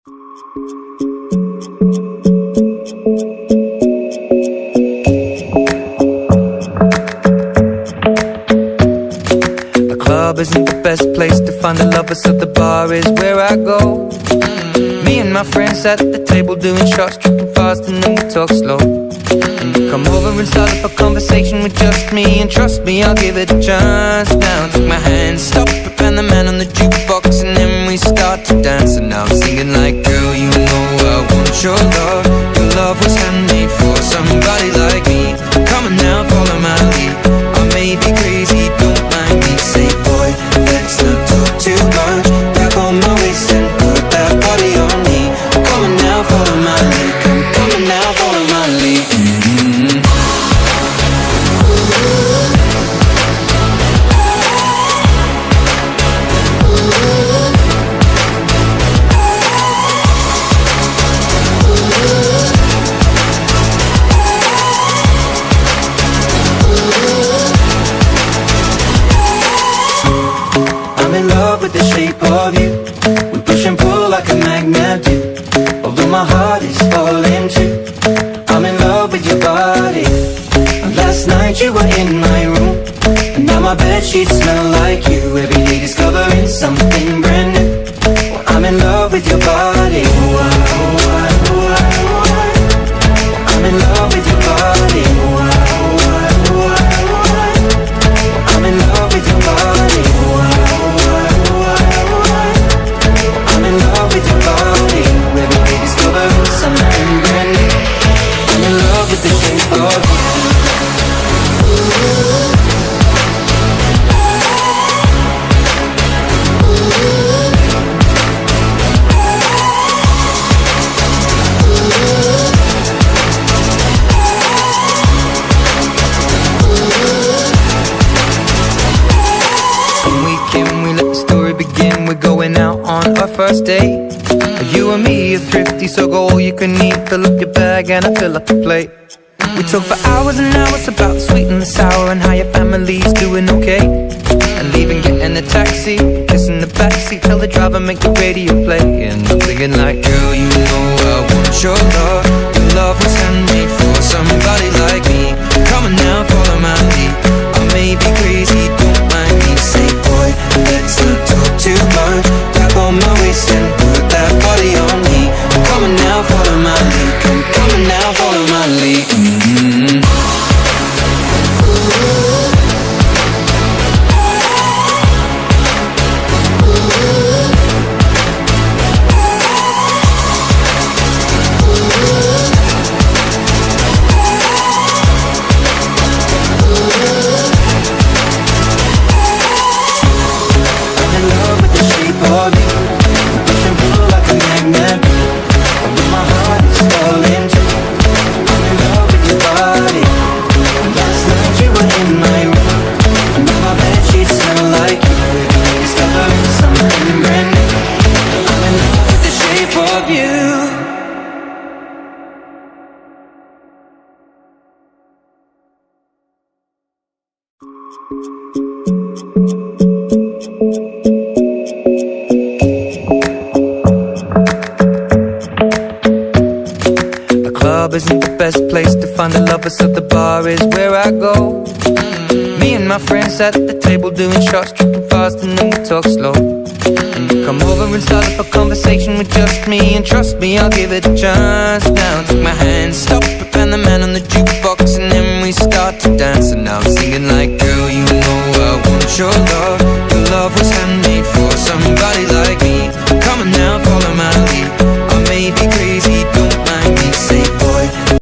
The club isn't the best place to find the lovers, so the bar is where I go. Me and my friends at the table doing shots, tripping fast and then we talk slow. And you come over and start up a conversation with just me, and trust me, I'll give it a chance. Now take my hand, stop it, and the man on the jukebox, and then we start to dance. And now I'm singing like, girl, you know I want your love. Your love was handmade for somebody like me. Come on now, follow my lead. I may be crazy, don't mind me. Say, boy, let's not talk too much. Grab on my waist and put that body on me. Come on now, follow my lead. Come on now, follow my lead. I'm in love with the shape of you. We push and pull like a magnet do. Although my heart is falling too, I'm in love with your body. Last night you were in my room, and now my bedsheets smell like you. Every day discovering something brand new. I'm in love with your body. I'm in love with your body. I'm in love with your body. I'm in love with your body. Every day discovering something brand new. I'm in love with the shape of you. We let the story begin. We're going out on our first date. You and me are thrifty, so go all you can eat. Fill up your bag and I fill up the plate. We talk for hours and hours about the sweet and the sour, and how your family's doing okay. And leaving, getting a taxi, kissing the backseat, tell the driver make the radio play. And I'm thinking like, girl, you know I want your love. Your love was handmade for somebody like me. Come on now, follow my lead. I may be crazy, don't mind me. Say, boy, let's not talk too much. Grab on my waist and put that body on me. Come on now, follow my lead. Come on now, follow my lead. The club isn't the best place to find the lovers, so the bar is where I go. Me and my friends at the table doing shots, tripping fast and then we talk slow. And you come over and start up a conversation with just me, and trust me, I'll give it a chance. Now take my hand, stop it, and the man on the jukebox, and then we start to dance. And now I'm singing like, girl, you know I want your love.